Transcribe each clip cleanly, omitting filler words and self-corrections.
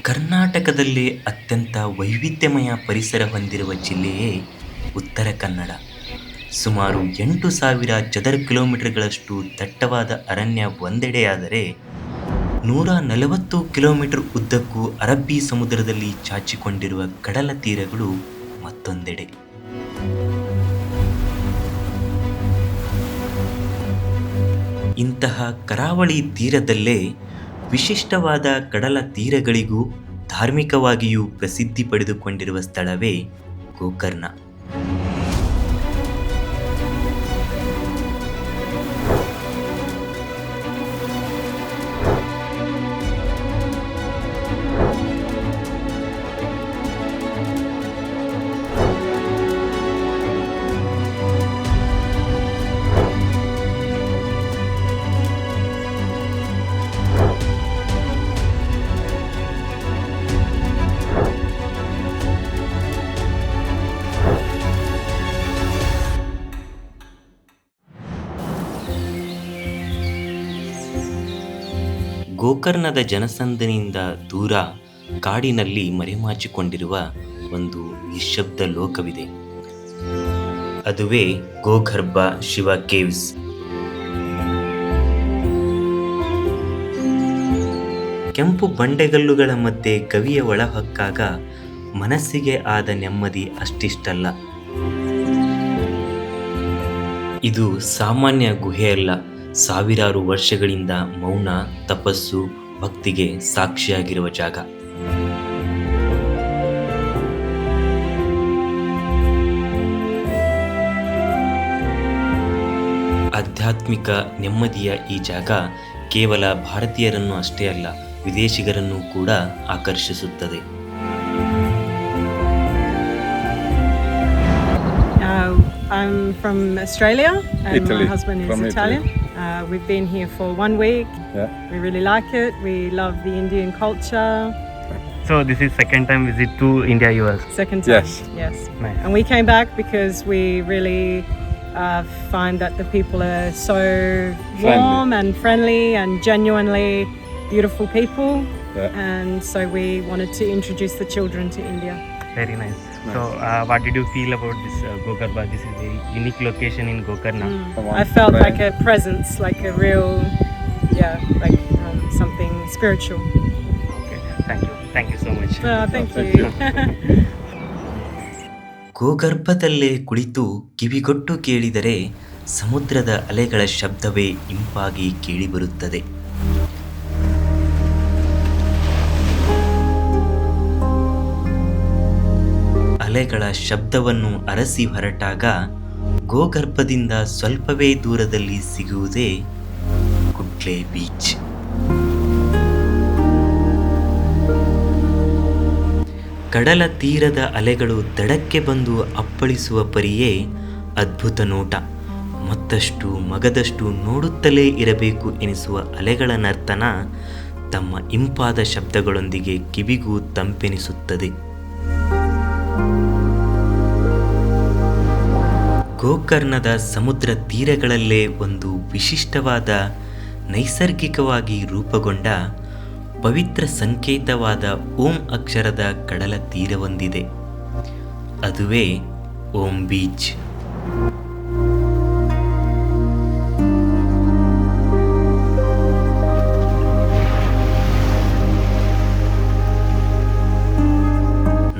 ಕರ್ನಾಟಕದಲ್ಲೇ ಅತ್ಯಂತ ವೈವಿಧ್ಯಮಯ ಪರಿಸರ ಹೊಂದಿರುವ ಜಿಲ್ಲೆಯೇ ಉತ್ತರ ಕನ್ನಡ. ಸುಮಾರು 8,000 ಚದರ ಕಿಲೋಮೀಟರ್ಗಳಷ್ಟು ದಟ್ಟವಾದ ಅರಣ್ಯ ಒಂದೆಡೆಯಾದರೆ, 140 ಕಿಲೋಮೀಟರ್ ಉದ್ದಕ್ಕೂ ಅರಬ್ಬಿ ಸಮುದ್ರದಲ್ಲಿ ಚಾಚಿಕೊಂಡಿರುವ ಕಡಲ ತೀರಗಳು ಮತ್ತೊಂದೆಡೆ. ಇಂತಹ ಕರಾವಳಿ ತೀರದಲ್ಲೇ ವಿಶಿಷ್ಟವಾದ ಕಡಲ ತೀರಗಳಿಗೂ ಧಾರ್ಮಿಕವಾಗಿಯೂ ಪ್ರಸಿದ್ಧಿ ಪಡೆದುಕೊಂಡಿರುವ ಸ್ಥಳವೇ ಗೋಕರ್ಣ. ಗೋಕರ್ಣದ ಜನಸಂದಣಿಯಿಂದ ದೂರ ಕಾಡಿನಲ್ಲಿ ಮರೆಮಾಚಿಕೊಂಡಿರುವ ಒಂದು ನಿಶ್ಶಬ್ದ ಲೋಕವಿದೆ. ಅದುವೇ ಗೋಗರ್ಭ ಶಿವ ಕೇವ್ಸ್. ಕೆಂಪು ಬಂಡೆಗಲ್ಲುಗಳ ಮಧ್ಯೆ ಗವಿಯ ಒಳಹೊಕ್ಕಾಗ ಮನಸ್ಸಿಗೆ ಆದ ನೆಮ್ಮದಿ ಅಷ್ಟಿಷ್ಟಲ್ಲ. ಇದು ಸಾಮಾನ್ಯ ಗುಹೆಯಲ್ಲ, ಸಾವಿರಾರು ವರ್ಷಗಳಿಂದ ಮೌನ, ತಪಸ್ಸು, ಭಕ್ತಿಗೆ ಸಾಕ್ಷಿಯಾಗಿರುವ ಜಾಗ. ಆಧ್ಯಾತ್ಮಿಕ ನೆಮ್ಮದಿಯ ಈ ಜಾಗ ಕೇವಲ ಭಾರತೀಯರನ್ನು ಅಷ್ಟೇ ಅಲ್ಲ, ವಿದೇಶಿಗರನ್ನು ಕೂಡ ಆಕರ್ಷಿಸುತ್ತದೆ. I'm from Australia and Italy. my husband is From Italian. We've been here for 1 week. Yeah. We really like it. We love the Indian culture. So this is second time visit to India US. Second time. Yes. Yes. Nice. And we came back because we really find that the people are so warm and friendly and genuinely beautiful people. Yeah. And so we wanted to introduce the children to India. Very nice. So what did you feel about this Gokarbha? This is a unique location in Gokarna. I felt like a presence, like a real, like something spiritual. Okay. Thank you so much. Thank Thank you. ಗೋಗರ್ಭದಲ್ಲೇ ಕುಳಿತು ಕಿವಿಗೊಟ್ಟು ಕೇಳಿದರೆ ಸಮುದ್ರದ ಅಲೆಗಳ ಶಬ್ದವೇ ಇಂಪಾಗಿ ಕೇಳಿಬರುತ್ತದೆ. ಅಲೆಗಳ ಶಬ್ದವನ್ನು ಅರಸಿ ಹೊರಟಾಗ ಗೋಗರ್ಭದಿಂದ ಸ್ವಲ್ಪವೇ ದೂರದಲ್ಲಿ ಸಿಗುವುದೇ ಕುಡ್ಲೆ ಬೀಚ್. ಕಡಲ ತೀರದ ಅಲೆಗಳು ದಡಕ್ಕೆ ಬಂದು ಅಪ್ಪಳಿಸುವ ಪರಿಯೇ ಅದ್ಭುತ ನೋಟ. ಮತ್ತಷ್ಟು ಮಗದಷ್ಟು ನೋಡುತ್ತಲೇ ಇರಬೇಕು ಎನಿಸುವ ಅಲೆಗಳ ನರ್ತನ ತಮ್ಮ ಇಂಪಾದ ಶಬ್ದಗಳೊಂದಿಗೆ ಕಿವಿಗೂ ತಂಪೆನಿಸುತ್ತದೆ. ಗೋಕರ್ಣದ ಸಮುದ್ರ ತೀರಗಳಲ್ಲೇ ಒಂದು ವಿಶಿಷ್ಟವಾದ ನೈಸರ್ಗಿಕವಾಗಿ ರೂಪುಗೊಂಡ ಪವಿತ್ರ ಸಂಕೇತವಾದ ಓಂ ಅಕ್ಷರದ ಕಡಲ ತೀರವೊಂದಿದೆ. ಅದುವೇ ಓಂ ಬೀಚ್.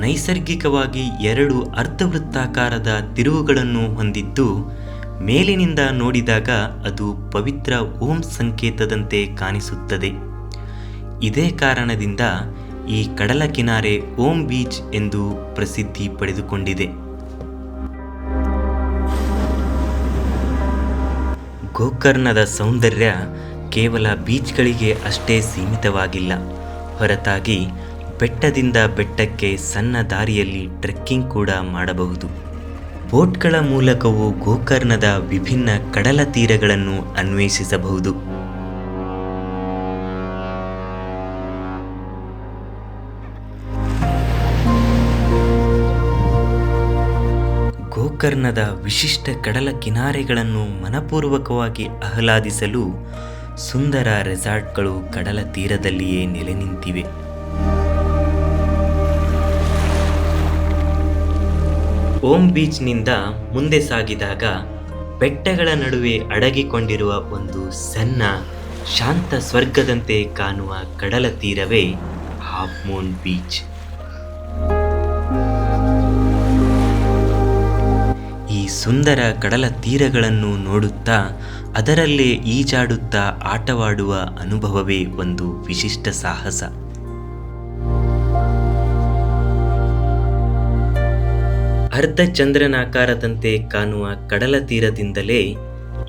ನೈಸರ್ಗಿಕವಾಗಿ 2 ಅರ್ಧವೃತ್ತಾಕಾರದ ತಿರುವುಗಳನ್ನು ಹೊಂದಿದ್ದು, ಮೇಲಿನಿಂದ ನೋಡಿದಾಗ ಅದು ಪವಿತ್ರ ಓಂ ಸಂಕೇತದಂತೆ ಕಾಣಿಸುತ್ತದೆ. ಇದೇ ಕಾರಣದಿಂದ ಈ ಕಡಲ ಕಿನಾರೆ ಓಂ ಬೀಚ್ ಎಂದು ಪ್ರಸಿದ್ಧಿ ಪಡೆದುಕೊಂಡಿದೆ. ಗೋಕರ್ಣದ ಸೌಂದರ್ಯ ಕೇವಲ ಬೀಚ್ಗಳಿಗೆ ಅಷ್ಟೇ ಸೀಮಿತವಾಗಿಲ್ಲ. ಹೊರತಾಗಿ ಬೆಟ್ಟದಿಂದ ಬೆಟ್ಟಕ್ಕೆ ಸಣ್ಣ ದಾರಿಯಲ್ಲಿ ಟ್ರೆಕ್ಕಿಂಗ್ ಕೂಡ ಮಾಡಬಹುದು. ಬೋಟ್ಗಳ ಮೂಲಕವೂ ಗೋಕರ್ಣದ ವಿಭಿನ್ನ ಕಡಲ ತೀರಗಳನ್ನು ಅನ್ವೇಷಿಸಬಹುದು. ಗೋಕರ್ಣದ ವಿಶಿಷ್ಟ ಕಡಲ ಕಿನಾರೆಗಳನ್ನು ಮನಪೂರ್ವಕವಾಗಿ ಆಹ್ಲಾದಿಸಲು ಸುಂದರ ರೆಸಾರ್ಟ್ಗಳು ಕಡಲ ತೀರದಲ್ಲಿಯೇ ನೆಲೆ ನಿಂತಿವೆ. ಓಂ ಬೀಚ್ನಿಂದ ಮುಂದೆ ಸಾಗಿದಾಗ ಬೆಟ್ಟಗಳ ನಡುವೆ ಅಡಗಿಕೊಂಡಿರುವ ಒಂದು ಸಣ್ಣ ಶಾಂತ ಸ್ವರ್ಗದಂತೆ ಕಾಣುವ ಕಡಲ ತೀರವೇ ಹಾಫ್ ಮೂನ್ ಬೀಚ್. ಈ ಸುಂದರ ಕಡಲ ತೀರಗಳನ್ನು ನೋಡುತ್ತಾ ಅದರಲ್ಲೇ ಈಜಾಡುತ್ತಾ ಆಟವಾಡುವ ಅನುಭವವೇ ಒಂದು ವಿಶಿಷ್ಟ ಸಾಹಸ. ಅರ್ಧ ಚಂದ್ರನಾಕಾರದಂತೆ ಕಾಣುವ ಕಡಲ ತೀರದಿಂದಲೇ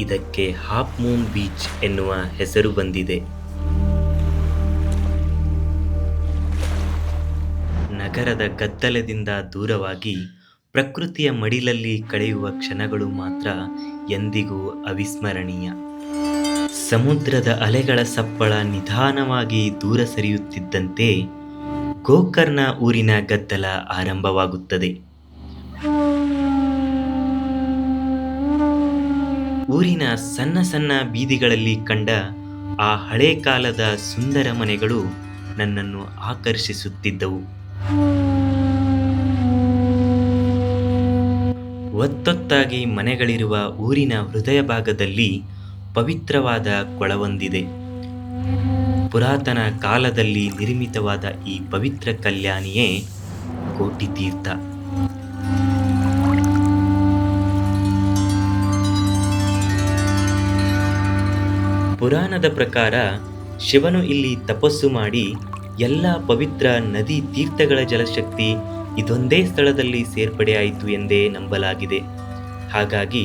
ಇದಕ್ಕೆ ಹಾಫ್ ಮೂನ್ ಬೀಚ್ ಎನ್ನುವ ಹೆಸರು ಬಂದಿದೆ. ನಗರದ ಗದ್ದಲದಿಂದ ದೂರವಾಗಿ ಪ್ರಕೃತಿಯ ಮಡಿಲಲ್ಲಿ ಕಳೆಯುವ ಕ್ಷಣಗಳು ಮಾತ್ರ ಎಂದಿಗೂ ಅವಿಸ್ಮರಣೀಯ. ಸಮುದ್ರದ ಅಲೆಗಳ ಸಪ್ಪಳ ನಿಧಾನವಾಗಿ ದೂರ ಸರಿಯುತ್ತಿದ್ದಂತೆ ಗೋಕರ್ಣ ಊರಿನ ಗದ್ದಲ ಆರಂಭವಾಗುತ್ತದೆ. ಊರಿನ ಸಣ್ಣ ಸಣ್ಣ ಬೀದಿಗಳಲ್ಲಿ ಕಂಡ ಆ ಹಳೆ ಕಾಲದ ಸುಂದರ ಮನೆಗಳು ನನ್ನನ್ನು ಆಕರ್ಷಿಸುತ್ತಿದ್ದವು. ಒತ್ತೊತ್ತಾಗಿ ಮನೆಗಳಿರುವ ಊರಿನ ಹೃದಯ ಭಾಗದಲ್ಲಿ ಪವಿತ್ರವಾದ ಕೊಳವೊಂದಿದೆ. ಪುರಾತನ ಕಾಲದಲ್ಲಿ ನಿರ್ಮಿತವಾದ ಈ ಪವಿತ್ರ ಕಲ್ಯಾಣಿಯೇ ಕೋಟಿ ತೀರ್ಥ. ಪುರಾಣದ ಪ್ರಕಾರ ಶಿವನು ಇಲ್ಲಿ ತಪಸ್ಸು ಮಾಡಿ ಎಲ್ಲ ಪವಿತ್ರ ನದಿ ತೀರ್ಥಗಳ ಜಲಶಕ್ತಿ ಇದೊಂದೇ ಸ್ಥಳದಲ್ಲಿ ಸೇರ್ಪಡೆಯಾಯಿತು ಎಂದೇ ನಂಬಲಾಗಿದೆ. ಹಾಗಾಗಿ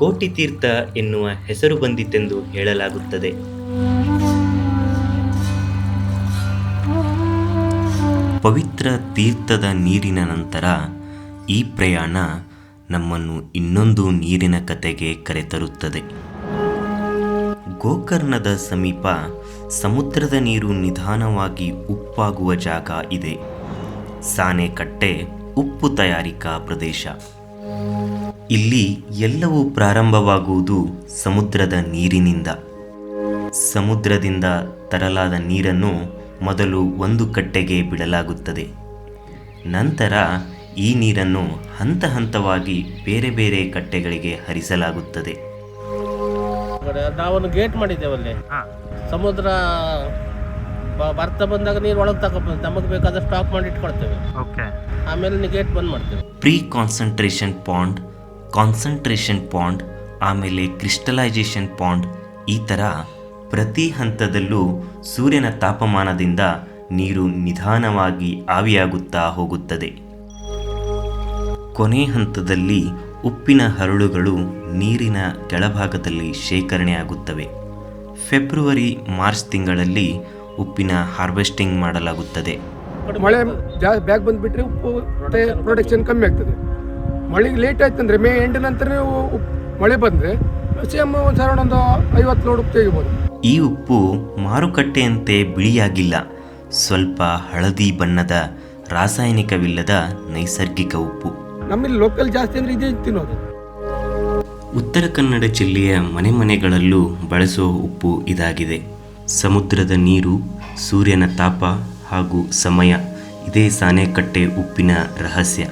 ಕೋಟಿ ತೀರ್ಥ ಎನ್ನುವ ಹೆಸರು ಬಂದಿತೆಂದು ಹೇಳಲಾಗುತ್ತದೆ. ಪವಿತ್ರ ತೀರ್ಥದ ನೀರಿನ ನಂತರ ಈ ಪ್ರಯಾಣ ನಮ್ಮನ್ನು ಇನ್ನೊಂದು ನೀರಿನ ಕತೆಗೆ ಕರೆತರುತ್ತದೆ. ಗೋಕರ್ಣದ ಸಮೀಪ ಸಮುದ್ರದ ನೀರು ನಿಧಾನವಾಗಿ ಉಪ್ಪಾಗುವ ಜಾಗ ಇದೆ. ಸಾನೆಕಟ್ಟೆ ಉಪ್ಪು ತಯಾರಿಕಾ ಪ್ರದೇಶ. ಇಲ್ಲಿ ಎಲ್ಲವೂ ಪ್ರಾರಂಭವಾಗುವುದು ಸಮುದ್ರದ ನೀರಿನಿಂದ. ಸಮುದ್ರದಿಂದ ತರಲಾದ ನೀರನ್ನು ಮೊದಲು ಒಂದು ಕಟ್ಟೆಗೆ ಬಿಡಲಾಗುತ್ತದೆ. ನಂತರ ಈ ನೀರನ್ನು ಹಂತ ಹಂತವಾಗಿ ಬೇರೆ ಬೇರೆ ಕಟ್ಟೆಗಳಿಗೆ ಹರಿಸಲಾಗುತ್ತದೆ. ನಾವೊಂದು ಗೇಟ್ ಮಾಡಿದ್ದೇವಲ್ಲಿ. ಸಮುದ್ರ ಬರ್ತಾ ಬಂದಾಗ ನೀರು ಒಳಗೆ ತಗೊಂಡು ನಮಗೆ ಬೇಕಾದ ಸ್ಟಾಕ್ ಮಾಡಿ ಇಟ್ಕೊಳ್ತೇವೆ. ಆಮೇಲೆ ಗೇಟ್ ಬಂದ್ ಮಾಡ್ತೇವೆ. Pre concentration pond, concentration pond, ಆಮೇಲೆ ಕ್ರಿಸ್ಟಲೈಸೇಷನ್ ಪಾಂಡ್, ಈ ಥರ ಪ್ರತಿ ಹಂತದಲ್ಲೂ ಸೂರ್ಯನ ತಾಪಮಾನದಿಂದ ನೀರು ನಿಧಾನವಾಗಿ ಆವಿಯಾಗುತ್ತಾ ಹೋಗುತ್ತದೆ. ಕೊನೆ ಹಂತದಲ್ಲಿ ಉಪ್ಪಿನ ಹರಳುಗಳು ನೀರಿನ ಕೆಳಭಾಗದಲ್ಲಿ ಶೇಖರಣೆಯಾಗುತ್ತವೆ. ಫೆಬ್ರವರಿ ಮಾರ್ಚ್ ತಿಂಗಳಲ್ಲಿ ಉಪ್ಪಿನ ಹಾರ್ವೆಸ್ಟಿಂಗ್ ಮಾಡಲಾಗುತ್ತದೆ. ಮಳೆ ಜಾಸ್ತಿ ಬ್ಯಾಗ್ ಬಂದುಬಿಟ್ರೆ ಉಪ್ಪು ಪ್ರೊಡಕ್ಷನ್ ಕಮ್ಮಿ ಆಗ್ತದೆ. ಮಳೆಗೆ ಲೇಟ್ ಆಯ್ತಂದ್ರೆ ಮೇ ಎಂಡ್ ನಂತರ ಮಳೆ ಬಂದರೆ ಸೇಮ್ ಒಂದು 50 ಲೋಡ್ ಉಪ್ಪು ತೆಗಿಬೋದು. ಈ ಉಪ್ಪು ಮಾರುಕಟ್ಟೆಯಂತೆ ಬಿಳಿಯಾಗಿಲ್ಲ, ಸ್ವಲ್ಪ ಹಳದಿ ಬಣ್ಣದ ರಾಸಾಯನಿಕವಿಲ್ಲದ ನೈಸರ್ಗಿಕ ಉಪ್ಪು. ನಮ್ಮಲ್ಲಿ ಲೋಕಲ್ ಜಾಸ್ತಿ ಅಂದರೆ ಇದೇ ತಿನ್ನೋದು. ಉತ್ತರ ಕನ್ನಡ ಜಿಲ್ಲೆಯ ಮನೆ ಮನೆಗಳಲ್ಲೂ ಬಳಸುವ ಉಪ್ಪು ಇದಾಗಿದೆ. ಸಮುದ್ರದ ನೀರು, ಸೂರ್ಯನ ತಾಪ ಹಾಗೂ ಸಮಯ, ಇದೇ ಸಾನೆಕಟ್ಟೆ ಉಪ್ಪಿನ ರಹಸ್ಯ.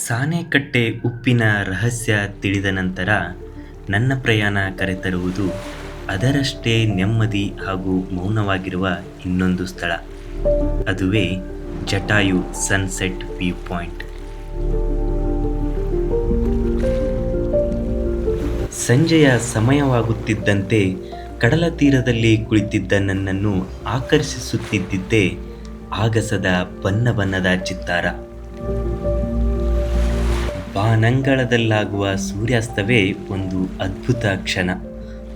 ಸಾನೆಕಟ್ಟೆ ಉಪ್ಪಿನ ರಹಸ್ಯ ತಿಳಿದ ನಂತರ ನನ್ನ ಪ್ರಯಾಣ ಕರೆತರುವುದು ಅದರಷ್ಟೇ ನೆಮ್ಮದಿ ಹಾಗೂ ಮೌನವಾಗಿರುವ ಇನ್ನೊಂದು ಸ್ಥಳ. ಅದುವೇ ಜಟಾಯು ಸನ್ಸೆಟ್ ವ್ಯೂ ಪಾಯಿಂಟ್. ಸಂಜೆಯ ಸಮಯವಾಗುತ್ತಿದ್ದಂತೆ ಕಡಲ ತೀರದಲ್ಲಿ ಕುಳಿತಿದ್ದ ನನ್ನನ್ನು ಆಕರ್ಷಿಸುತ್ತಿದ್ದಿದ್ದೇ ಆಗಸದ ಬಣ್ಣ ಬಣ್ಣದ ಚಿತ್ತಾರ. ಬಾನಂಗಳದಲ್ಲಾಗುವ ಸೂರ್ಯಾಸ್ತವೇ ಒಂದು ಅದ್ಭುತ ಕ್ಷಣ.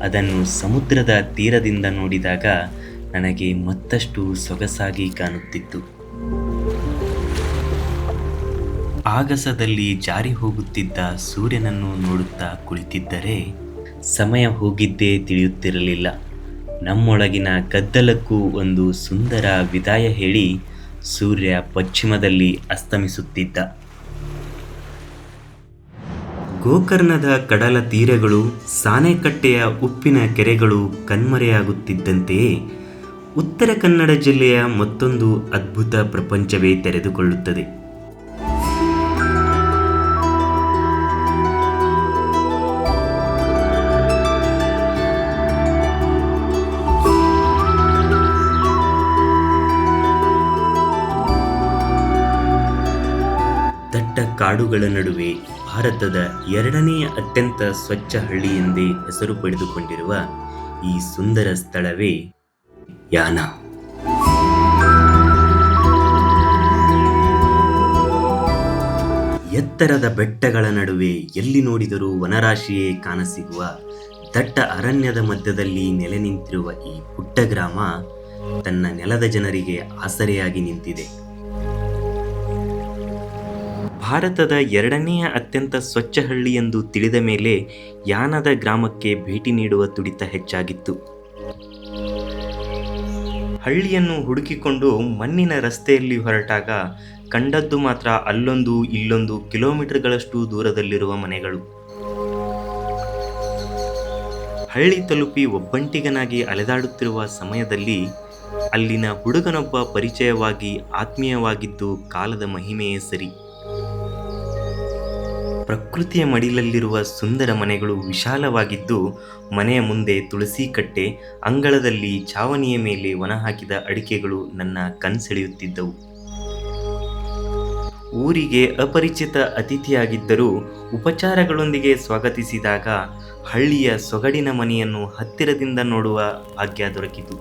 ಅದನ್ನು ಸಮುದ್ರದ ತೀರದಿಂದ ನೋಡಿದಾಗ ನನಗೆ ಮತ್ತಷ್ಟು ಸೊಗಸಾಗಿ ಕಾಣುತ್ತಿತ್ತು. ಆಗಸದಲ್ಲಿ ಜಾರಿ ಹೋಗುತ್ತಿದ್ದ ಸೂರ್ಯನನ್ನು ನೋಡುತ್ತಾ ಕುಳಿತಿದ್ದರೆ ಸಮಯ ಹೋಗಿದ್ದೇ ತಿಳಿಯುತ್ತಿರಲಿಲ್ಲ. ನಮ್ಮೊಳಗಿನ ಗದ್ದಲಕ್ಕೂ ಒಂದು ಸುಂದರ ವಿದಾಯ ಹೇಳಿ ಸೂರ್ಯ ಪಶ್ಚಿಮದಲ್ಲಿ ಅಸ್ತಮಿಸುತ್ತಿದ್ದ. ಗೋಕರ್ಣದ ಕಡಲ ತೀರಗಳು, ಸಾನೆಕಟ್ಟೆಯ ಉಪ್ಪಿನ ಕೆರೆಗಳು ಕಣ್ಮರೆಯಾಗುತ್ತಿದ್ದಂತೆಯೇ ಉತ್ತರ ಕನ್ನಡ ಜಿಲ್ಲೆಯ ಮತ್ತೊಂದು ಅದ್ಭುತ ಪ್ರಪಂಚವೇ ತೆರೆದುಕೊಳ್ಳುತ್ತದೆ. ದಟ್ಟ ಕಾಡುಗಳ ನಡುವೆ ಭಾರತದ 2ನೇ ಅತ್ಯಂತ ಸ್ವಚ್ಛ ಹಳ್ಳಿ ಎಂದೇ ಹೆಸರು ಪಡೆದುಕೊಂಡಿರುವ ಈ ಸುಂದರ ಸ್ಥಳವೇ ಯಾನ. ಎತ್ತರದ ಬೆಟ್ಟಗಳ ನಡುವೆ ಎಲ್ಲಿ ನೋಡಿದರೂ ವನರಾಶಿಯೇ ಕಾಣಸಿಗುವ ದಟ್ಟ ಅರಣ್ಯದ ಮಧ್ಯದಲ್ಲಿ ನೆಲೆ ನಿಂತಿರುವ ಈ ಪುಟ್ಟ ಗ್ರಾಮ ತನ್ನ ನೆಲದ ಜನರಿಗೆ ಆಸರೆಯಾಗಿ ನಿಂತಿದೆ. ಭಾರತದ 2ನೇ ಅತ್ಯಂತ ಸ್ವಚ್ಛ ಹಳ್ಳಿ ಎಂದು ತಿಳಿದ ಮೇಲೆ ಯಾನದ ಗ್ರಾಮಕ್ಕೆ ಭೇಟಿ ನೀಡುವ ತುಡಿತ ಹೆಚ್ಚಾಗಿತ್ತು. ಹಳ್ಳಿಯನ್ನು ಹುಡುಕಿಕೊಂಡು ಮಣ್ಣಿನ ರಸ್ತೆಯಲ್ಲಿ ಹೊರಟಾಗ ಕಂಡದ್ದು ಮಾತ್ರ ಅಲ್ಲೊಂದು ಇಲ್ಲೊಂದು ಕಿಲೋಮೀಟರ್ಗಳಷ್ಟು ದೂರದಲ್ಲಿರುವ ಮನೆಗಳು. ಹಳ್ಳಿ ತಲುಪಿ ಒಬ್ಬಂಟಿಗನಾಗಿ ಅಲೆದಾಡುತ್ತಿರುವ ಸಮಯದಲ್ಲಿ ಅಲ್ಲಿನ ಹುಡುಗನೊಬ್ಬ ಪರಿಚಯವಾಗಿ ಆತ್ಮೀಯವಾಗಿದ್ದು ಕಾಲದ ಮಹಿಮೆಯೇ ಸರಿ. ಪ್ರಕೃತಿಯ ಮಡಿಲಲ್ಲಿರುವ ಸುಂದರ ಮನೆಗಳು ವಿಶಾಲವಾಗಿದ್ದು, ಮನೆಯ ಮುಂದೆ ತುಳಸಿ ಕಟ್ಟೆ, ಅಂಗಳದಲ್ಲಿ ಛಾವಣಿಯ ಮೇಲೆ ಒಣ ಹಾಕಿದ ಅಡಿಕೆಗಳು ನನ್ನ ಕಣ್ಸೆಳೆಯುತ್ತಿದ್ದವು. ಊರಿಗೆ ಅಪರಿಚಿತ ಅತಿಥಿಯಾಗಿದ್ದರೂ ಉಪಚಾರಗಳೊಂದಿಗೆ ಸ್ವಾಗತಿಸಿದಾಗ ಹಳ್ಳಿಯ ಸೊಗಡಿನ ಮನೆಯನ್ನು ಹತ್ತಿರದಿಂದ ನೋಡುವ ಭಾಗ್ಯ ದೊರಕಿತು.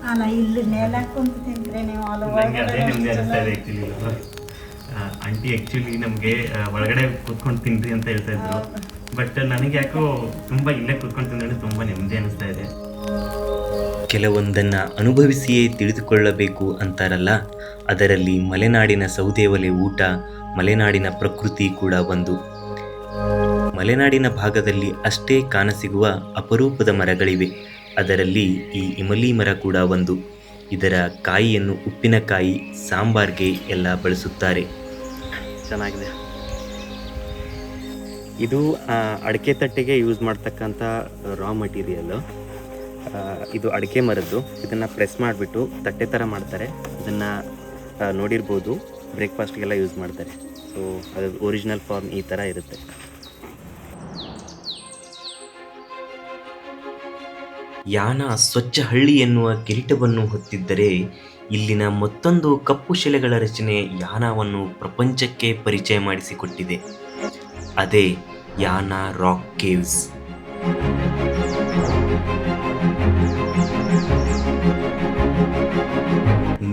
ಅಲ್ಲ ಇಲ್ಲಿ ನೆಲ ಕುಂತು ತಿಂದ್ರೆ ನೀವು ನನಗೆ ಅದೇ ನೆಮ್ಮದಿ ಅನಿಸ್ತಾ ಇದೆ ಆ್ಯಕ್ಚುಲಿ. ಆಂಟಿ ಆ್ಯಕ್ಚುಲಿ ನಮಗೆ ಒಳಗಡೆ ಕೂತ್ಕೊಂಡು ತಿನ್ರಿ ಅಂತ ಹೇಳ್ತಾ ಇದ್ರು, ಬಟ್ ನನಗೆ ಯಾಕೋ ತುಂಬ ಇಲ್ಲೇ ಕೂತ್ಕೊಂಡು ತಿಂದ್ರೆ ತುಂಬ ನೆಮ್ಮದಿ ಅನಿಸ್ತಾ ಇದೆ. ಕೆಲವೊಂದನ್ನು ಅನುಭವಿಸಿಯೇ ತಿಳಿದುಕೊಳ್ಳಬೇಕು ಅಂತಾರಲ್ಲ, ಅದರಲ್ಲಿ ಮಲೆನಾಡಿನ ಸೌದೆ ಒಲೆ ಊಟ, ಮಲೆನಾಡಿನ ಪ್ರಕೃತಿ ಕೂಡ ಒಂದು. ಮಲೆನಾಡಿನ ಭಾಗದಲ್ಲಿ ಅಷ್ಟೇ ಕಾಣಸಿಗುವ ಅಪರೂಪದ ಮರಗಳಿವೆ. ಅದರಲ್ಲಿ ಈ ಇಮಲಿ ಮರ ಕೂಡ ಒಂದು. ಇದರ ಕಾಯಿಯನ್ನು ಉಪ್ಪಿನಕಾಯಿ, ಸಾಂಬಾರ್ಗೆ ಎಲ್ಲ ಬಳಸುತ್ತಾರೆ. ಚೆನ್ನಾಗಿದೆ. ಇದು ಅಡಿಕೆ ತಟ್ಟೆಗೆ ಯೂಸ್ ಮಾಡ್ತಕ್ಕಂಥ ರಾ ಮಟೀರಿಯಲ್ಲು. ಇದು ಅಡಿಕೆ ಮರದ್ದು. ಇದನ್ನು ಪ್ರೆಸ್ ಮಾಡಿಬಿಟ್ಟು ತಟ್ಟೆ ಥರ ಮಾಡ್ತಾರೆ. ಇದನ್ನು ನೋಡಿರ್ಬೋದು, ಬ್ರೇಕ್ಫಾಸ್ಟ್ಗೆಲ್ಲ ಯೂಸ್ ಮಾಡ್ತಾರೆ. ಸೊ ಅದು ಒರಿಜಿನಲ್ ಫಾರ್ಮ್ ಈ ಥರ ಇರುತ್ತೆ. ಯಾನ ಸ್ವಚ್ಛ ಹಳ್ಳಿ ಎನ್ನುವ ಕಿರೀಟವನ್ನು ಹೊತ್ತಿದ್ದರೆ, ಇಲ್ಲಿನ ಮತ್ತೊಂದು ಕಪ್ಪು ಶಿಲೆಗಳ ರಚನೆ ಯಾನವನ್ನು ಪ್ರಪಂಚಕ್ಕೆ ಪರಿಚಯ ಮಾಡಿಸಿಕೊಟ್ಟಿದೆ. ಅದೇ ಯಾನ ರಾಕ್ ಕೇವ್ಸ್.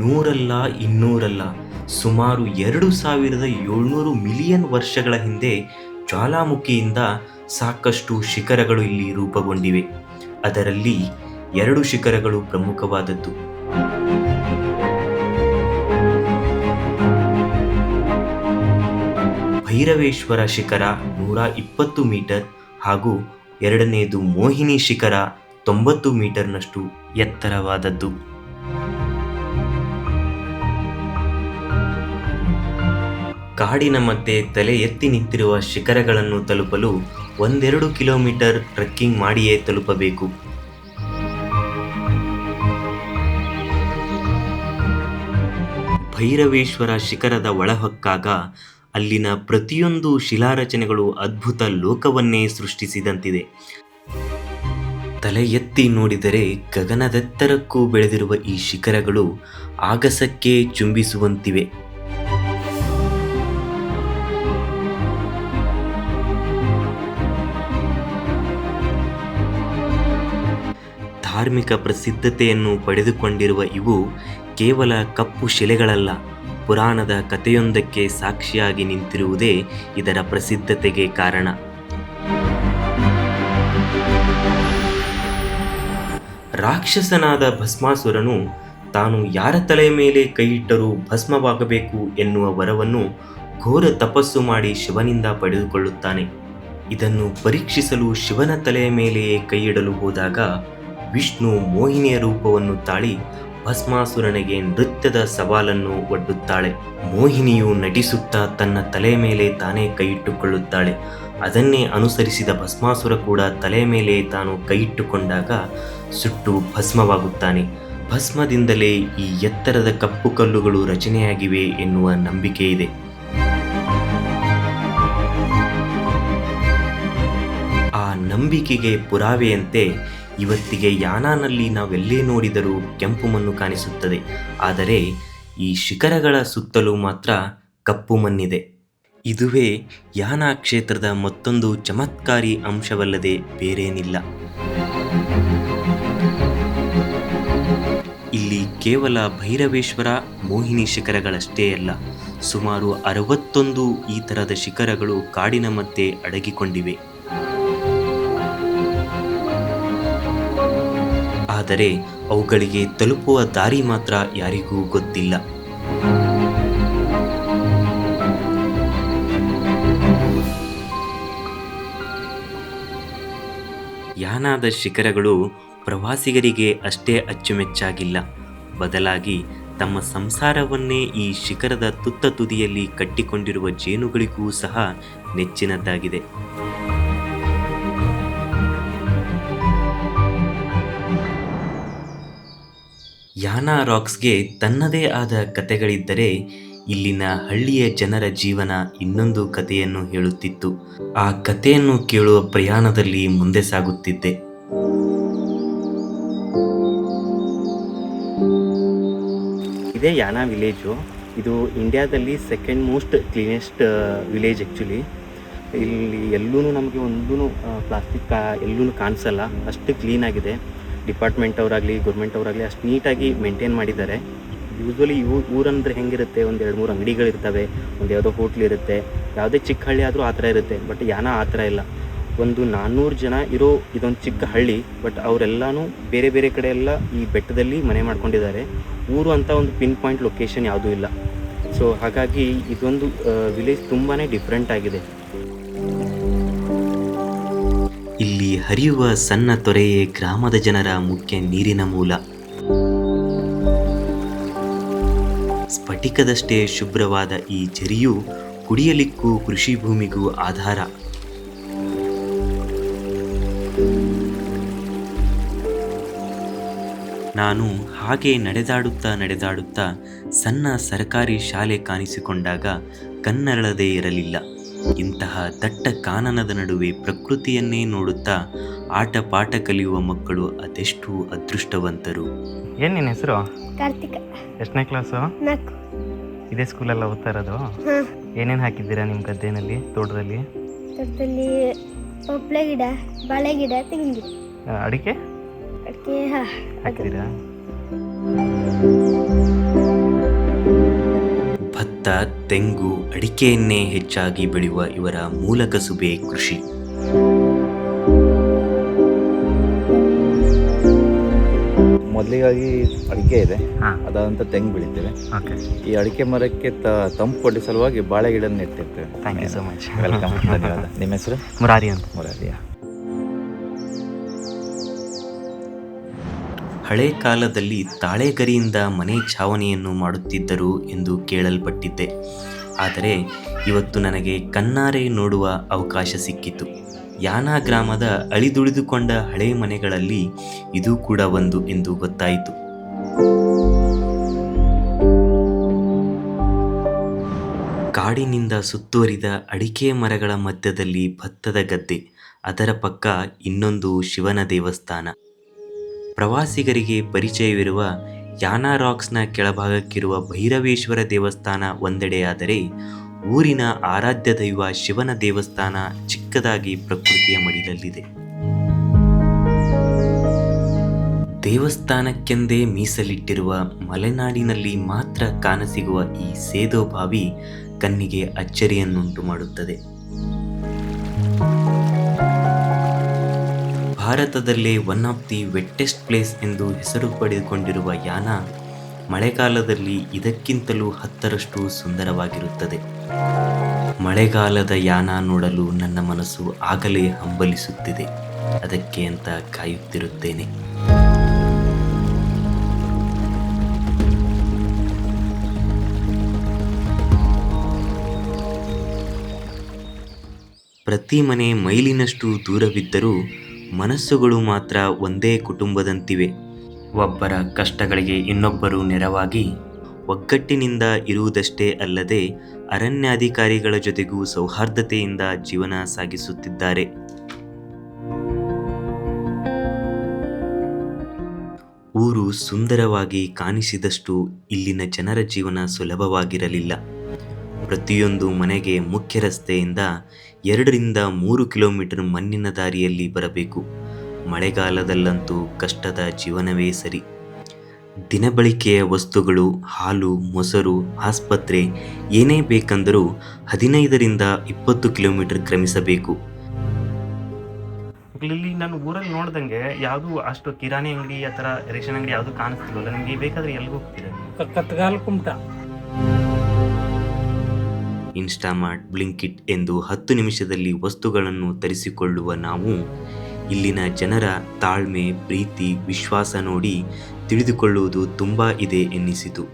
ನೂರಲ್ಲ ಇನ್ನೂರಲ್ಲ, ಸುಮಾರು 2700 ಮಿಲಿಯನ್ ವರ್ಷಗಳ ಹಿಂದೆ ಜ್ವಾಲಾಮುಖಿಯಿಂದ ಸಾಕಷ್ಟು ಶಿಖರಗಳು ಇಲ್ಲಿ ರೂಪುಗೊಂಡಿವೆ. ಅದರಲ್ಲಿ 2 ಶಿಖರಗಳು ಪ್ರಮುಖವಾದದ್ದು. ಭೈರವೇಶ್ವರ ಶಿಖರ 120 ಮೀಟರ್ ಹಾಗೂ ಎರಡನೆಯದು ಮೋಹಿನಿ ಶಿಖರ 90 ಮೀಟರ್ನಷ್ಟು ಎತ್ತರವಾದದ್ದು. ಕಾಡಿನ ಮಧ್ಯೆ ತಲೆ ಎತ್ತಿ ನಿಂತಿರುವ ಶಿಖರಗಳನ್ನು ತಲುಪಲು 1-2 ಕಿಲೋಮೀಟರ್ ಟ್ರೆಕ್ಕಿಂಗ್ ಮಾಡಿಯೇ ತಲುಪಬೇಕು. ಭೈರವೇಶ್ವರ ಶಿಖರದ ಒಳಹೊಕ್ಕಾಗ ಅಲ್ಲಿನ ಪ್ರತಿಯೊಂದು ಶಿಲಾರಚನೆಗಳು ಅದ್ಭುತ ಲೋಕವನ್ನೇ ಸೃಷ್ಟಿಸಿದಂತಿದೆ. ತಲೆ ಎತ್ತಿ ನೋಡಿದರೆ ಗಗನದೆತ್ತರಕ್ಕೂ ಬೆಳೆದಿರುವ ಈ ಶಿಖರಗಳು ಆಗಸಕ್ಕೆ ಚುಂಬಿಸುವಂತಿವೆ. ಧಾರ್ಮಿಕ ಪ್ರಸಿದ್ಧತೆಯನ್ನು ಪಡೆದುಕೊಂಡಿರುವ ಇವು ಕೇವಲ ಕಪ್ಪು ಶಿಲೆಗಳಲ್ಲ, ಪುರಾಣದ ಕಥೆಯೊಂದಕ್ಕೆ ಸಾಕ್ಷಿಯಾಗಿ ನಿಂತಿರುವುದೇ ಇದರ ಪ್ರಸಿದ್ಧತೆಗೆ ಕಾರಣ. ರಾಕ್ಷಸನಾದ ಭಸ್ಮಾಸುರನು ತಾನು ಯಾರ ತಲೆಯ ಮೇಲೆ ಕೈಯಿಟ್ಟರೂ ಭಸ್ಮವಾಗಬೇಕು ಎನ್ನುವ ವರವನ್ನು ಘೋರ ತಪಸ್ಸು ಮಾಡಿ ಶಿವನಿಂದ ಪಡೆದುಕೊಳ್ಳುತ್ತಾನೆ. ಇದನ್ನು ಪರೀಕ್ಷಿಸಲು ಶಿವನ ತಲೆಯ ಮೇಲೆಯೇ ಕೈಯಿಡಲು ಹೋದಾಗ ವಿಷ್ಣು ಮೋಹಿನಿಯ ರೂಪವನ್ನು ತಾಳಿ ಭಸ್ಮಾಸುರನಿಗೆ ನೃತ್ಯದ ಸವಾಲನ್ನು ಒಡ್ಡುತ್ತಾಳೆ. ಮೋಹಿನಿಯು ನಟಿಸುತ್ತಾ ತನ್ನ ತಲೆಯ ಮೇಲೆ ತಾನೇ ಕೈಯಿಟ್ಟುಕೊಳ್ಳುತ್ತಾಳೆ. ಅದನ್ನೇ ಅನುಸರಿಸಿದ ಭಸ್ಮಾಸುರ ಕೂಡ ತಲೆಯ ಮೇಲೆ ತಾನು ಕೈಯಿಟ್ಟುಕೊಂಡಾಗ ಸುಟ್ಟು ಭಸ್ಮವಾಗುತ್ತಾನೆ. ಭಸ್ಮದಿಂದಲೇ ಈ ಎತ್ತರದ ಕಪ್ಪು ಕಲ್ಲುಗಳು ರಚನೆಯಾಗಿವೆ ಎನ್ನುವ ನಂಬಿಕೆ ಇದೆ. ಆ ನಂಬಿಕೆಗೆ ಪುರಾವೆಯಂತೆ ಇವತ್ತಿಗೆ ಯಾನಾನಲ್ಲಿ ನಾವೆಲ್ಲೇ ನೋಡಿದರೂ ಕೆಂಪು ಮಣ್ಣು ಕಾಣಿಸುತ್ತದೆ. ಆದರೆ ಈ ಶಿಖರಗಳ ಸುತ್ತಲೂ ಮಾತ್ರ ಕಪ್ಪು ಮಣ್ಣಿದೆ. ಇದುವೇ ಯಾನ ಕ್ಷೇತ್ರದ ಮತ್ತೊಂದು ಚಮತ್ಕಾರಿ ಅಂಶವಲ್ಲದೆ ಬೇರೇನಿಲ್ಲ. ಇಲ್ಲಿ ಕೇವಲ ಭೈರವೇಶ್ವರ, ಮೋಹಿನಿ ಶಿಖರಗಳಷ್ಟೇ ಅಲ್ಲ, ಸುಮಾರು 61 ಈ ಥರದ ಶಿಖರಗಳು ಕಾಡಿನ ಮಧ್ಯೆ ಅಡಗಿಕೊಂಡಿವೆ. ಆದರೆ ಅವುಗಳಿಗೆ ತಲುಪುವ ದಾರಿ ಮಾತ್ರ ಯಾರಿಗೂ ಗೊತ್ತಿಲ್ಲ. ಯಾನಾದ ಶಿಖರಗಳು ಪ್ರವಾಸಿಗರಿಗೆ ಅಷ್ಟೇ ಅಚ್ಚುಮೆಚ್ಚಾಗಿಲ್ಲ, ಬದಲಾಗಿ ತಮ್ಮ ಸಂಸಾರವನ್ನೇ ಈ ಶಿಖರದ ತುತ್ತ ತುದಿಯಲ್ಲಿ ಕಟ್ಟಿಕೊಂಡಿರುವ ಜೇನುಗಳಿಗೂ ಸಹ ನೆಚ್ಚಿನದ್ದಾಗಿದೆ. ಯಾನ ರಾಕ್ಸ್ಗೆ ತನ್ನದೇ ಆದ ಕತೆಗಳಿದ್ದರೆ ಇಲ್ಲಿನ ಹಳ್ಳಿಯ ಜನರ ಜೀವನ ಇನ್ನೊಂದು ಕಥೆಯನ್ನು ಹೇಳುತ್ತಿತ್ತು. ಆ ಕಥೆಯನ್ನು ಕೇಳುವ ಪ್ರಯಾಣದಲ್ಲಿ ಮುಂದೆ ಸಾಗುತ್ತಿದ್ದೆ. ಇದೇ ಯಾನ ವಿಲೇಜು. ಇದು ಇಂಡಿಯಾದಲ್ಲಿ second most cleanest village actually. ಇಲ್ಲಿ ಎಲ್ಲೂ ನಮಗೆ ಒಂದೂ ಪ್ಲಾಸ್ಟಿಕ್ ಎಲ್ಲೂ ಕಾಣಿಸಲ್ಲ, ಅಷ್ಟು ಕ್ಲೀನಾಗಿದೆ. ಡಿಪಾರ್ಟ್ಮೆಂಟ್ ಅವರಾಗಲಿ ಗೌರ್ಮೆಂಟ್ ಅವರಾಗಲಿ ಅಷ್ಟು ನೀಟಾಗಿ ಮೇಂಟೈನ್ ಮಾಡಿದ್ದಾರೆ. ಯೂಶ್ವಲಿ ಊರಂದರೆ ಹೆಂಗಿರುತ್ತೆ, ಒಂದು 2-3 ಅಂಗಡಿಗಳಿರ್ತವೆ, ಒಂದು ಯಾವುದೋ ಹೋಟ್ಲ್ ಇರುತ್ತೆ, ಯಾವುದೇ ಚಿಕ್ಕ ಹಳ್ಳಿ ಆದರೂ ಆ ಥರ ಇರುತ್ತೆ. ಬಟ್ ಯಾನ ಆ ಥರ ಇಲ್ಲ. ಒಂದು 400 ಜನ ಇರೋ ಇದೊಂದು ಚಿಕ್ಕ ಹಳ್ಳಿ, ಬಟ್ ಅವರೆಲ್ಲನೂ ಬೇರೆ ಬೇರೆ ಕಡೆ ಎಲ್ಲ ಈ ಬೆಟ್ಟದಲ್ಲಿ ಮನೆ ಮಾಡ್ಕೊಂಡಿದ್ದಾರೆ. ಊರು ಅಂತ ಒಂದು ಪಿನ್ ಪಾಯಿಂಟ್ ಲೊಕೇಶನ್ ಯಾವುದೂ ಇಲ್ಲ. ಸೊ ಹಾಗಾಗಿ ಇದೊಂದು ವಿಲೇಜ್ ತುಂಬಾ ಡಿಫ್ರೆಂಟ್ ಆಗಿದೆ. ಇಲ್ಲಿ ಹರಿಯುವ ಸಣ್ಣ ತೊರೆಯೇ ಗ್ರಾಮದ ಜನರ ಮುಖ್ಯ ನೀರಿನ ಮೂಲ. ಸ್ಫಟಿಕದಷ್ಟೇ ಶುಭ್ರವಾದ ಈ ಝರಿಯು ಕುಡಿಯಲಿಕ್ಕೂ ಕೃಷಿ ಭೂಮಿಗೂ ಆಧಾರ. ನಾನು ಹಾಗೆ ನಡೆದಾಡುತ್ತಾ ಸಣ್ಣ ಸರ್ಕಾರಿ ಶಾಲೆ ಕಾಣಿಸಿಕೊಂಡಾಗ ಕಣ್ಣರಳದೇ ಇರಲಿಲ್ಲ. ಇಂತಹ ದಟ್ಟ ಕಾನನದ ನಡುವೆ ಪ್ರಕೃತಿಯನ್ನೇ ನೋಡುತ್ತಾ ಆಟ ಪಾಠ ಕಲಿಯುವ ಮಕ್ಕಳು ಅದೆಷ್ಟು ಅದೃಷ್ಟವಂತರು. ಏನು ನಿನ್ನ ಹೆಸರು? ಕಾರ್ತಿಕ. ಎಷ್ಟನೇ ಕ್ಲಾಸು? 4. ಇದೇ ಸ್ಕೂಲೆಲ್ಲ ಓದ್ತಾ ಇರೋದು? ಹಾಂ. ಏನೇನು ಹಾಕಿದ್ದೀರಾ ನಿಮ್ಮ ಗದ್ದೆನಲ್ಲಿ, ತೋಟದಲ್ಲಿ? ತೋಟದಲ್ಲಿ ಪಪ್ಳೆ ಗಿಡ, ಬಾಳೆ ಗಿಡ, ತೆಂಗಿನ ಗಿಡ, ಅಡಿಕೆ ಹಾಕಿದ್ದೀರಾ? ಭತ್ತ, ತೆಂಗು, ಅಡಿಕೆಯನ್ನೇ ಹೆಚ್ಚಾಗಿ ಬೆಳೆಯುವ ಇವರ ಮೂಲ ಕಸುಬೆ ಕೃಷಿ. ಮೊದಲಿಗಾಗಿ ಅಡಿಕೆ ಇದೆ, ಹಾಂ. ಅದಾದಂತ ತೆಂಗು ಬೆಳಿತೇವೆ. ಓಕೆ, ಈ ಅಡಿಕೆ ಮರಕ್ಕೆ ತಂಪು ಕೊಡೋ ಸಲುವಾಗಿ ಬಾಳೆ ಗಿಡ ನೆಟ್ಟಿರ್ತೇವೆ. Thank you so much. Welcome. ಧನ್ಯವಾದ. ನಿಮ್ಮ ಹೆಸರು? ಮುರಾರಿ ಅಂತ. ಮುರಾರಿಯಾ. ಹಳೆ ಕಾಲದಲ್ಲಿ ತಾಳೆಗರಿಯಿಂದ ಮನೆ ಛಾವಣಿಯನ್ನು ಮಾಡುತ್ತಿದ್ದರು ಎಂದು ಕೇಳಲ್ಪಟ್ಟಿದ್ದೆ. ಆದರೆ ಇವತ್ತು ನನಗೆ ಕಣ್ಣಾರೆ ನೋಡುವ ಅವಕಾಶ ಸಿಕ್ಕಿತು. ಯಾನ ಗ್ರಾಮದ ಅಳಿದುಳಿದುಕೊಂಡ ಹಳೆ ಮನೆಗಳಲ್ಲಿ ಇದು ಕೂಡ ಒಂದು ಎಂದು ಗೊತ್ತಾಯಿತು. ಕಾಡಿನಿಂದ ಸುತ್ತುವರಿದ ಅಡಿಕೆ ಮರಗಳ ಮಧ್ಯದಲ್ಲಿ ಭತ್ತದ ಗದ್ದೆ, ಅದರ ಪಕ್ಕ ಇನ್ನೊಂದು ಶಿವನ ದೇವಸ್ಥಾನ. ಪ್ರವಾಸಿಗರಿಗೆ ಪರಿಚಯವಿರುವ ಯಾನ ರಾಕ್ಸ್ನ ಕೆಳಭಾಗಕ್ಕಿರುವ ಭೈರವೇಶ್ವರ ದೇವಸ್ಥಾನ ಒಂದೆಡೆಯಾದರೆ, ಊರಿನ ಆರಾಧ್ಯ ದೈವ ಶಿವನ ದೇವಸ್ಥಾನ ಚಿಕ್ಕದಾಗಿ ಪ್ರಕೃತಿಯ ಮಡಿಲಲ್ಲಿದೆ. ದೇವಸ್ಥಾನಕ್ಕೆಂದೇ ಮೀಸಲಿಟ್ಟಿರುವ ಮಲೆನಾಡಿನಲ್ಲಿ ಮಾತ್ರ ಕಾಣಸಿಗುವ ಈ ಸೇದೋ ಬಾವಿ ಕಣ್ಣಿಗೆ ಅಚ್ಚರಿಯನ್ನುಂಟು ಮಾಡುತ್ತದೆ. ಭಾರತದಲ್ಲೇ ಒನ್ ಆಫ್ ದಿ ವೆಟ್ಟೆಸ್ಟ್ ಪ್ಲೇಸ್ ಎಂದು ಹೆಸರು ಪಡೆದುಕೊಂಡಿರುವ ಯಾನ ಮಳೆಗಾಲದಲ್ಲಿ ಇದಕ್ಕಿಂತಲೂ 10ರಷ್ಟು ಸುಂದರವಾಗಿರುತ್ತದೆ. ಮಳೆಗಾಲದ ಯಾನ ನೋಡಲು ನನ್ನ ಮನಸ್ಸು ಆಗಲೇ ಹಂಬಲಿಸುತ್ತಿದೆ. ಅದಕ್ಕೆ ಅಂತ ಕಾಯುತ್ತಿರುತ್ತೇನೆ. ಪ್ರತಿ ಮನೆ ಮೈಲಿನಷ್ಟು ದೂರವಿದ್ದರೂ ಮನಸ್ಸುಗಳು ಮಾತ್ರ ಒಂದೇ ಕುಟುಂಬದಂತಿವೆ. ಒಬ್ಬರ ಕಷ್ಟಗಳಿಗೆ ಇನ್ನೊಬ್ಬರು ನೆರವಾಗಿ ಒಗ್ಗಟ್ಟಿನಿಂದ ಇರುವುದಷ್ಟೇ ಅಲ್ಲದೆ ಅರಣ್ಯಾಧಿಕಾರಿಗಳ ಜೊತೆಗೂ ಸೌಹಾರ್ದತೆಯಿಂದ ಜೀವನ ಸಾಗಿಸುತ್ತಿದ್ದಾರೆ. ಊರು ಸುಂದರವಾಗಿ ಕಾಣಿಸಿದಷ್ಟು ಇಲ್ಲಿನ ಜನರ ಜೀವನ ಸುಲಭವಾಗಿರಲಿಲ್ಲ. ಪ್ರತಿಯೊಂದು ಮನೆಗೆ ಮುಖ್ಯ ರಸ್ತೆಯಿಂದ 2ರಿಂದ 3 ಕಿಲೋಮೀಟರ್ ಮಣ್ಣಿನ ದಾರಿಯಲ್ಲಿ ಬರಬೇಕು. ಮಳೆಗಾಲದಲ್ಲಂತೂ ಕಷ್ಟದ ಜೀವನವೇ ಸರಿ. ದಿನಬಳಕೆಯ ವಸ್ತುಗಳು, ಹಾಲು, ಮೊಸರು, ಆಸ್ಪತ್ರೆ ಏನೇ ಬೇಕೆಂದರೂ 15ರಿಂದ 20 ಕಿಲೋಮೀಟರ್ ಕ್ರಮಿಸಬೇಕು. ಇಲ್ಲಿ ನಾನು ಊರಲ್ಲಿ ನೋಡ್ದಂಗೆ ಯಾವುದು ಅಷ್ಟು ಕಿರಾಣಿ ಅಂಗಡಿ ಆ ಥರ ರೇಷನ್ ಅಂಗಡಿ ಯಾವುದು ಕಾಣಿಸ್ತಿಲ್ವಲ್ಲ. ನಿಮಗೆ ಬೇಕಾದ್ರೆ ಎಲ್ಲಿಗೆ ಹೋಗ್ತೀರಾ? ಕತ್ಗಾಲ್ ಕುಮಟ. ಇನ್ಸ್ಟಾಮಾರ್ಟ್, ಬ್ಲಿಂಕಿಟ್ ಎಂದು 10 ನಿಮಿಷದಲ್ಲಿ ವಸ್ತುಗಳನ್ನು ತರಿಸಿಕೊಳ್ಳುವ ನಾವು ಇಲ್ಲಿನ ಜನರ ತಾಳ್ಮೆ, ಪ್ರೀತಿ, ವಿಶ್ವಾಸ ನೋಡಿ ತಿಳಿದುಕೊಳ್ಳುವುದು ತುಂಬ ಇದೆ ಎನ್ನಿಸಿತು.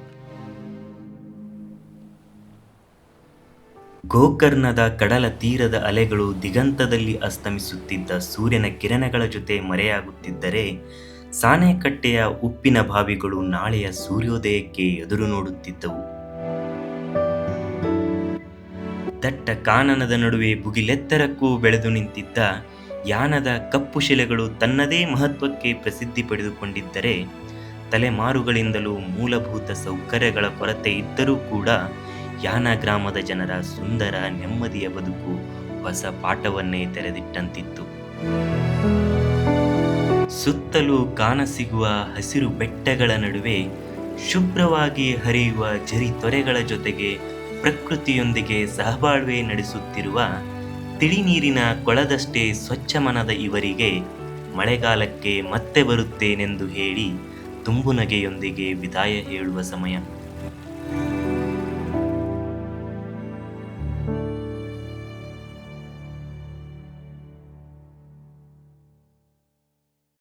ಗೋಕರ್ಣದ ಕಡಲ ತೀರದ ಅಲೆಗಳು ದಿಗಂತದಲ್ಲಿ ಅಸ್ತಮಿಸುತ್ತಿದ್ದ ಸೂರ್ಯನ ಕಿರಣಗಳ ಜೊತೆ ಮರೆಯಾಗುತ್ತಿದ್ದರೆ, ಸಾಣೆಕಟ್ಟೆಯ ಉಪ್ಪಿನ ಬಾವಿಗಳು ನಾಳೆಯ ಸೂರ್ಯೋದಯಕ್ಕೆ ಎದುರು ನೋಡುತ್ತಿದ್ದವು. ದಟ್ಟ ಕಾನನದ ನಡುವೆ ಭುಗಿಲೆತ್ತರಕ್ಕೂ ಬೆಳೆದು ನಿಂತಿದ್ದ ಯಾನದ ಕಪ್ಪು ಶಿಲೆಗಳು ತನ್ನದೇ ಮಹತ್ವಕ್ಕೆ ಪ್ರಸಿದ್ಧಿ ಪಡೆದುಕೊಂಡಿದ್ದರೆ, ತಲೆಮಾರುಗಳಿಂದಲೂ ಮೂಲಭೂತ ಸೌಕರ್ಯಗಳ ಕೊರತೆ ಇದ್ದರೂ ಕೂಡ ಯಾನ ಗ್ರಾಮದ ಜನರ ಸುಂದರ ನೆಮ್ಮದಿಯ ಬದುಕು ಹೊಸ ಪಾಠವನ್ನೇ ತೆರೆದಿಟ್ಟಂತಿತ್ತು. ಸುತ್ತಲೂ ಕಾಣಸಿಗುವ ಹಸಿರು ಬೆಟ್ಟಗಳ ನಡುವೆ ಶುಭ್ರವಾಗಿ ಹರಿಯುವ ಝರಿ ತೊರೆಗಳ ಜೊತೆಗೆ ಪ್ರಕೃತಿಯೊಂದಿಗೆ ಸಹಬಾಳ್ವೆ ನಡೆಸುತ್ತಿರುವ ತಿಳಿ ನೀರಿನ ಕೊಳದಷ್ಟೇ ಸ್ವಚ್ಛ ಮನದ ಇವರಿಗೆ ಮಳೆಗಾಲಕ್ಕೆ ಮತ್ತೆ ಬರುತ್ತೇನೆಂದು ಹೇಳಿ ತುಂಬು ನಗೆಯೊಂದಿಗೆ ವಿದಾಯ ಹೇಳುವ ಸಮಯ.